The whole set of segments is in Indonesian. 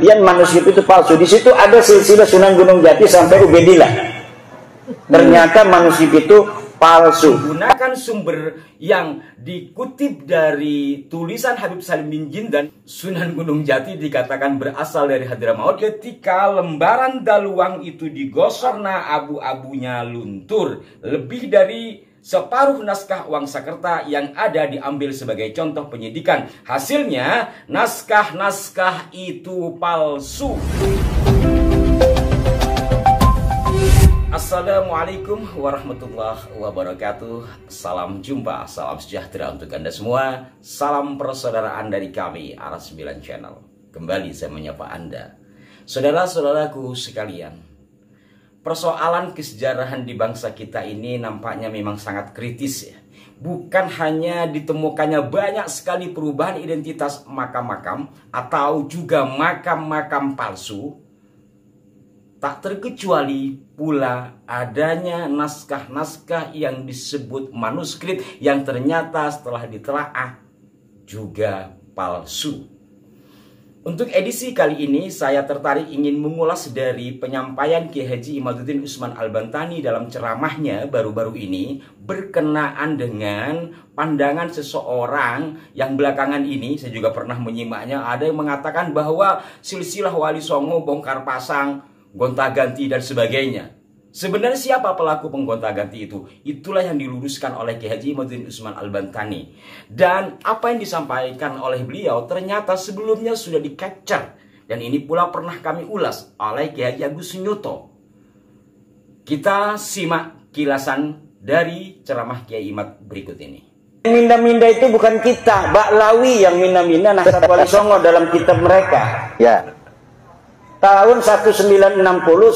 Kemudian manuskrip itu palsu. Di situ ada silsilah Sunan Gunung Jati sampai Ubaidillah. Ternyata manuskrip itu palsu. Menggunakan sumber yang dikutip dari tulisan Habib Salim bin Jindan, Sunan Gunung Jati dikatakan berasal dari Hadramaut. Ketika lembaran daluang itu digosokna, abu-abunya luntur. Lebih dari separuh naskah Wangsakerta yang ada diambil sebagai contoh penyidikan. Hasilnya, naskah-naskah itu palsu. Assalamualaikum warahmatullahi wabarakatuh. Salam jumpa, salam sejahtera untuk Anda semua. Salam persaudaraan dari kami, Aras 9 Channel. Kembali saya menyapa Anda, saudara-saudaraku sekalian. Persoalan kesejarahan di bangsa kita ini nampaknya memang sangat kritis ya. Bukan hanya ditemukannya banyak sekali perubahan identitas makam-makam atau juga makam-makam palsu, tak terkecuali pula adanya naskah-naskah yang disebut manuskrip yang ternyata setelah ditelaah juga palsu. Untuk edisi kali ini saya tertarik ingin mengulas dari penyampaian Kiai Haji Imaduddin Usman Al-Bantani dalam ceramahnya baru-baru ini berkenaan dengan pandangan seseorang yang belakangan ini saya juga pernah menyimaknya. Ada yang mengatakan bahwa silsilah Wali Songo bongkar pasang, gonta-ganti dan sebagainya. Sebenarnya siapa pelaku penggonta-ganti itu? Itulah yang diluruskan oleh Kiai Haji Imaduddin Usman Al-Bantani. Dan apa yang disampaikan oleh beliau ternyata sebelumnya sudah di-capture. Dan ini pula pernah kami ulas oleh Kiai Haji Agus Sunyuto. Kita simak kilasan dari ceramah Kiai Imad berikut ini. Minda-minda itu bukan kita, Baklawi yang minda-minda nasab Wali Songo dalam kitab mereka. Ya. Tahun 1960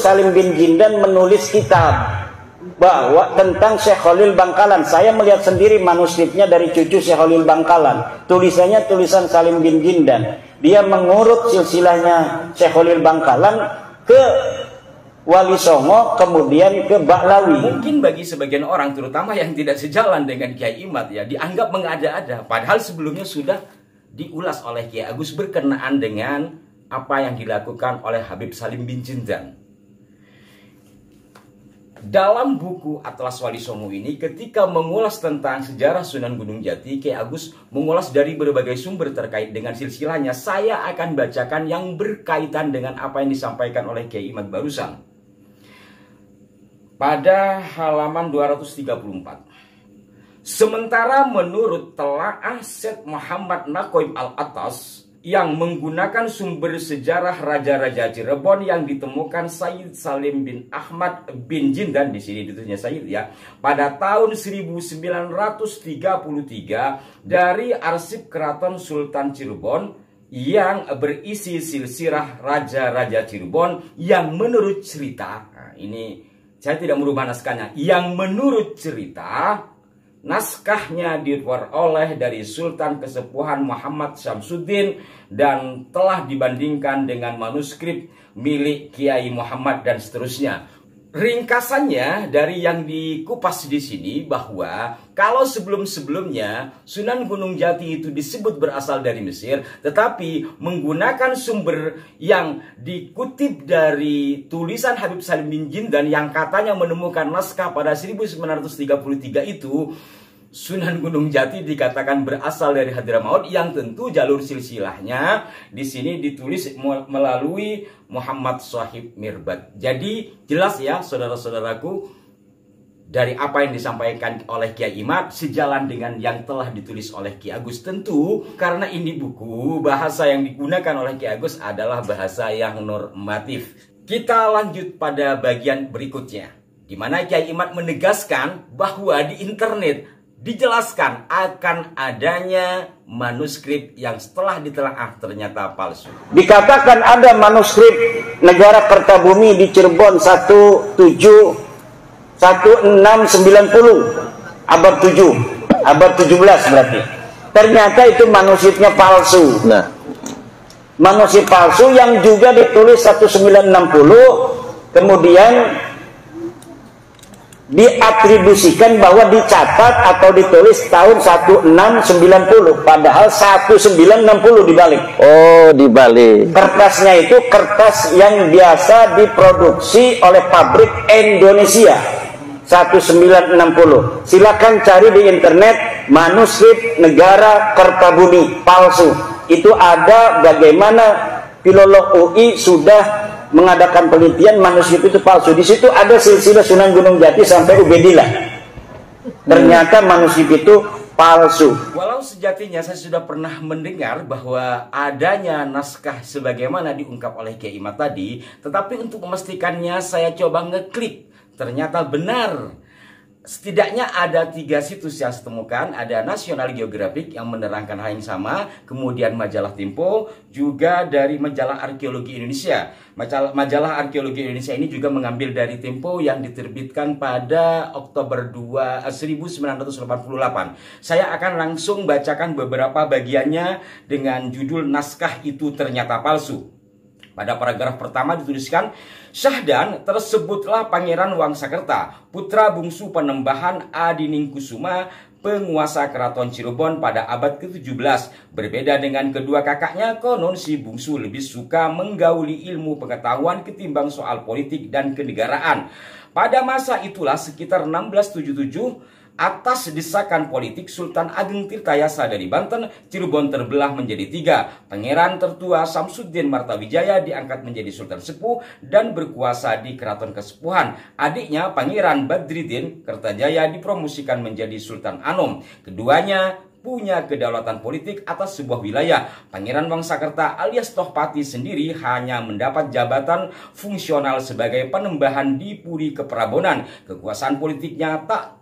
Salim bin Jindan menulis kitab bahwa tentang Syekh Khalil Bangkalan. Saya melihat sendiri manuskripnya dari cucu Syekh Khalil Bangkalan. Tulisannya tulisan Salim bin Jindan. Dia mengurut silsilahnya Syekh Khalil Bangkalan ke Wali Songo, kemudian ke Baklawi. Mungkin bagi sebagian orang, terutama yang tidak sejalan dengan Kiai Imad ya, dianggap mengada-ada. Padahal sebelumnya sudah diulas oleh Kiai Agus berkenaan dengan apa yang dilakukan oleh Habib Salim bin Jindan. Dalam buku Atlas Wali Songo ini, ketika mengulas tentang sejarah Sunan Gunung Jati, Kiai Agus mengulas dari berbagai sumber terkait dengan silsilahnya. Saya akan bacakan yang berkaitan dengan apa yang disampaikan oleh Kiai Imad barusan. Pada halaman 234. Sementara menurut telaah Syed Muhammad Naqoib Al-Atas yang menggunakan sumber sejarah Raja-Raja Cirebon yang ditemukan Sayyid Salim bin Ahmad bin Jindan, di sini ditulisnya Sayyid ya, pada tahun 1933 dari arsip Keraton Sultan Cirebon yang berisi silsilah Raja-Raja Cirebon yang menurut cerita, nah ini saya tidak merubah naskahnya, yang menurut cerita naskahnya diperoleh dari Sultan Kesepuhan Muhammad Syamsuddin dan telah dibandingkan dengan manuskrip milik Kiai Muhammad dan seterusnya. Ringkasannya dari yang dikupas di sini bahwa kalau sebelum-sebelumnya Sunan Gunung Jati itu disebut berasal dari Mesir, tetapi menggunakan sumber yang dikutip dari tulisan Habib Salim bin Jindan yang katanya menemukan naskah pada 1933 itu, Sunan Gunung Jati dikatakan berasal dari Hadramaut yang tentu jalur silsilahnya di sini ditulis melalui Muhammad Shahib Mirbad. Jadi jelas ya saudara-saudaraku, dari apa yang disampaikan oleh Kiai Imad sejalan dengan yang telah ditulis oleh Kiai Agus. Tentu karena ini buku, bahasa yang digunakan oleh Kiai Agus adalah bahasa yang normatif. Kita lanjut pada bagian berikutnya, di mana Kiai Imad menegaskan bahwa di internet dijelaskan akan adanya manuskrip yang setelah ditelaah ternyata palsu. Dikatakan ada manuskrip Negara Kertabumi di Cirebon 1690 abad 7, abad 17 berarti. Ternyata itu manuskripnya palsu. Nah, manuskrip palsu yang juga ditulis 1960, kemudian diatribusikan bahwa dicatat atau ditulis tahun 1690, padahal 1960 dibalik. Oh, dibalik. Kertasnya itu kertas yang biasa diproduksi oleh pabrik Indonesia 1960. Silakan cari di internet manuskrip negara Kertabumi palsu. Itu ada bagaimana filolog UI sudah mengadakan penelitian manuskrip itu palsu. Di situ ada silsilah Sunan Gunung Jati sampai Ubedillah. Ternyata manuskrip itu palsu. Walau sejatinya saya sudah pernah mendengar bahwa adanya naskah sebagaimana diungkap oleh Kiai Imad tadi, tetapi untuk memastikannya saya coba ngeklik. Ternyata benar. Setidaknya ada 3 situs yang saya temukan. Ada National Geographic yang menerangkan hal yang sama, kemudian majalah Tempo, juga dari majalah Arkeologi Indonesia. Majalah Arkeologi Indonesia ini juga mengambil dari Tempo yang diterbitkan pada Oktober 1988. Saya akan langsung bacakan beberapa bagiannya dengan judul Naskah Itu Ternyata Palsu. Pada paragraf pertama dituliskan, Syahdan tersebutlah Pangeran Wangsakerta, putra bungsu Penembahan Adiningkusuma, penguasa keraton Cirebon pada abad ke-17. Berbeda dengan kedua kakaknya, konon si bungsu lebih suka menggauli ilmu pengetahuan ketimbang soal politik dan kenegaraan. Pada masa itulah sekitar 1677, atas desakan politik Sultan Ageng Tirtayasa dari Banten, Cirebon terbelah menjadi 3. Pangeran tertua Samsuddin Martawijaya diangkat menjadi Sultan Sepuh dan berkuasa di Keraton Kesepuhan. Adiknya Pangeran Badriddin Kertajaya dipromosikan menjadi Sultan Anom. Keduanya punya kedaulatan politik atas sebuah wilayah. Pangeran Wangsakerta alias Tohpati sendiri hanya mendapat jabatan fungsional sebagai Penembahan di Puri Keperabonan. Kekuasaan politiknya tak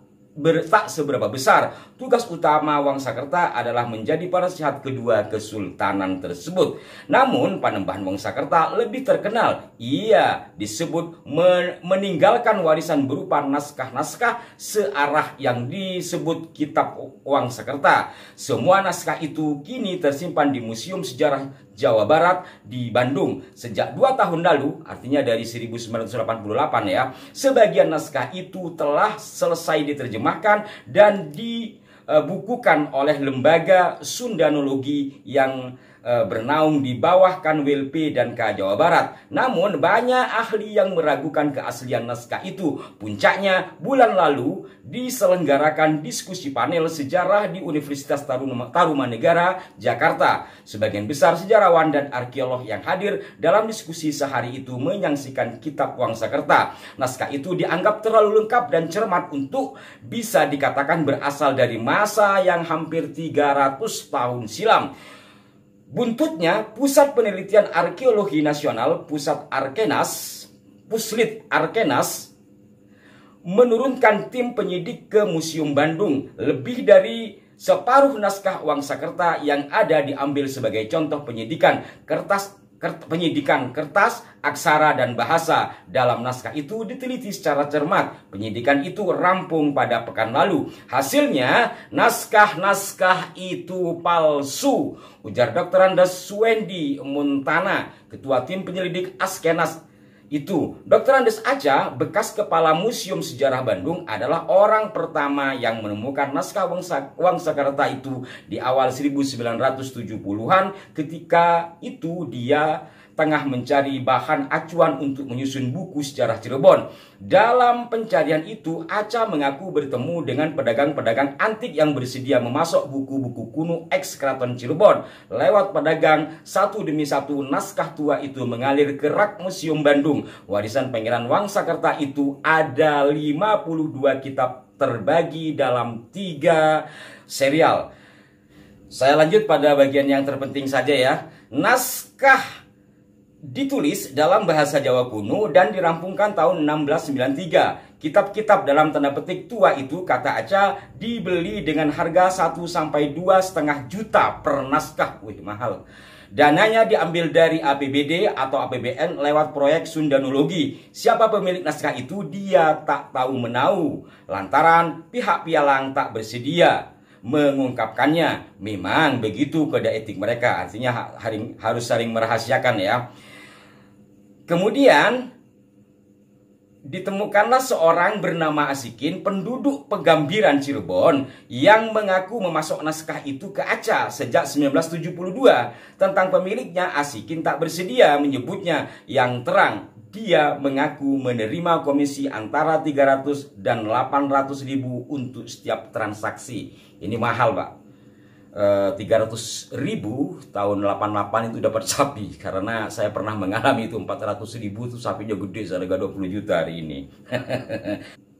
seberapa besar. Tugas utama Wangsakerta adalah menjadi penasihat kedua kesultanan tersebut. Namun Panembahan Wangsakerta lebih terkenal. Ia disebut meninggalkan warisan berupa naskah-naskah searah yang disebut Kitab Wangsakerta. Semua naskah itu kini tersimpan di Museum Sejarah Jawa Barat di Bandung. Sejak 2 tahun lalu, artinya dari 1988 ya, sebagian naskah itu telah selesai diterjemahkan dan dibukukan oleh lembaga Sundanologi yang bernaung di bawah Kanwil P dan K Jawa Barat. Namun banyak ahli yang meragukan keaslian naskah itu. Puncaknya bulan lalu diselenggarakan diskusi panel sejarah di Universitas Tarumanegara, Jakarta. Sebagian besar sejarawan dan arkeolog yang hadir dalam diskusi sehari itu menyaksikan Kitab Wangsakerta. Naskah itu dianggap terlalu lengkap dan cermat untuk bisa dikatakan berasal dari masa yang hampir 300 tahun silam. Buntutnya, Pusat Penelitian Arkeologi Nasional, Puslit Arkenas, menurunkan tim penyidik ke Museum Bandung. Lebih dari separuh naskah Wangsakerta yang ada diambil sebagai contoh penyidikan kertas, aksara, dan bahasa. Dalam naskah itu diteliti secara cermat. Penyidikan itu rampung pada pekan lalu. Hasilnya, naskah-naskah itu palsu, ujar Dr. Andes Suwendi Muntana, ketua tim penyelidik Askenas itu. Dr. Andes Aca, bekas kepala Museum Sejarah Bandung, adalah orang pertama yang menemukan naskah Wangsakerta itu di awal 1970-an. Ketika itu dia tengah mencari bahan acuan untuk menyusun buku sejarah Cirebon. Dalam pencarian itu, Aca mengaku bertemu dengan pedagang-pedagang antik yang bersedia memasok buku-buku kuno ex Keraton Cirebon. Lewat pedagang, satu demi satu naskah tua itu mengalir ke rak Museum Bandung. Warisan Pangeran Wangsakerta itu ada 52 kitab terbagi dalam 3 serial. Saya lanjut pada bagian yang terpenting saja ya. Naskah ditulis dalam bahasa Jawa kuno dan dirampungkan tahun 1693. Kitab-kitab dalam tanda petik tua itu, kata Aca, dibeli dengan harga 1–2,5 juta per naskah. Wih, mahal. Dananya diambil dari APBD atau APBN lewat proyek Sundanologi. Siapa pemilik naskah itu dia tak tahu menau, lantaran pihak pialang tak bersedia mengungkapkannya. Memang begitu kode etik mereka, artinya harus saling merahasiakan ya. Kemudian ditemukanlah seorang bernama Asikin, penduduk Pegambiran Cirebon, yang mengaku memasok naskah itu ke Aca sejak 1972. Tentang pemiliknya, Asikin tak bersedia menyebutnya yang terang. Dia mengaku menerima komisi antara 300 dan 800 ribu untuk setiap transaksi. Ini mahal, Pak. 300 ribu tahun 88 itu dapat sapi, karena saya pernah mengalami itu. 400 ribu itu sapinya gede, seharga 20 juta hari ini.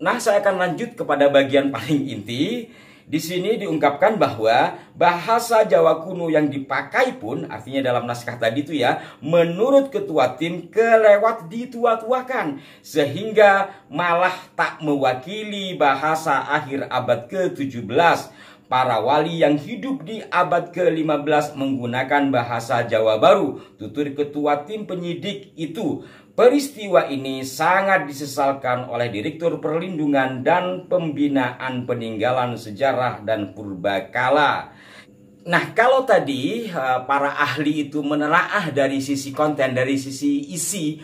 Nah, saya akan lanjut kepada bagian paling inti. Di sini diungkapkan bahwa bahasa Jawa kuno yang dipakai pun, artinya dalam naskah tadi itu ya, menurut ketua tim kelewat ditua-tuakan, sehingga malah tak mewakili bahasa akhir abad ke-17. Para wali yang hidup di abad ke-15 menggunakan bahasa Jawa baru, tutur ketua tim penyidik itu. Peristiwa ini sangat disesalkan oleh Direktur Perlindungan dan Pembinaan Peninggalan Sejarah dan Purbakala. Nah, kalau tadi para ahli itu menelaah dari sisi konten, dari sisi isi,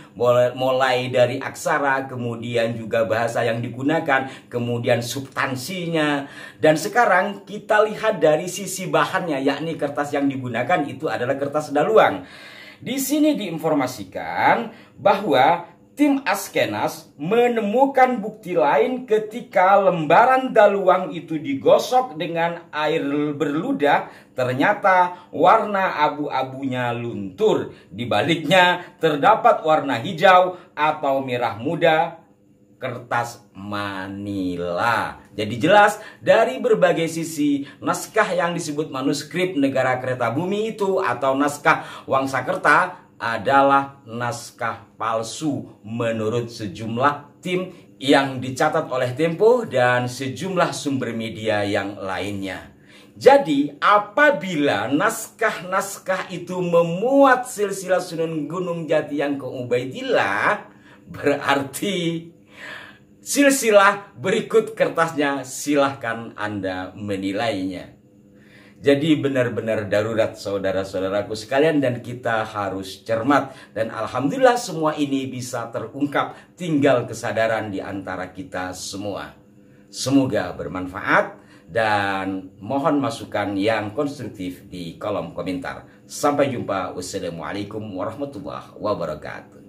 mulai dari aksara, kemudian juga bahasa yang digunakan, kemudian substansinya, dan sekarang kita lihat dari sisi bahannya, yakni kertas yang digunakan itu adalah kertas daluang. Di sini diinformasikan bahwa tim Askenas menemukan bukti lain ketika lembaran daluang itu digosok dengan air berludah, ternyata warna abu-abunya luntur. Di baliknya terdapat warna hijau atau merah muda, kertas manila. Jadi jelas dari berbagai sisi naskah yang disebut manuskrip Negara Kereta Bumi itu atau naskah Wangsakerta adalah naskah palsu menurut sejumlah tim yang dicatat oleh Tempo dan sejumlah sumber media yang lainnya. Jadi apabila naskah-naskah itu memuat silsilah Sunan Gunung Jati yang ke Ubaidillah, berarti silsilah berikut kertasnya silahkan Anda menilainya. Jadi benar-benar darurat saudara-saudaraku sekalian, dan kita harus cermat. Dan alhamdulillah semua ini bisa terungkap, tinggal kesadaran di antara kita semua. Semoga bermanfaat dan mohon masukan yang konstruktif di kolom komentar. Sampai jumpa. Wassalamualaikum warahmatullahi wabarakatuh.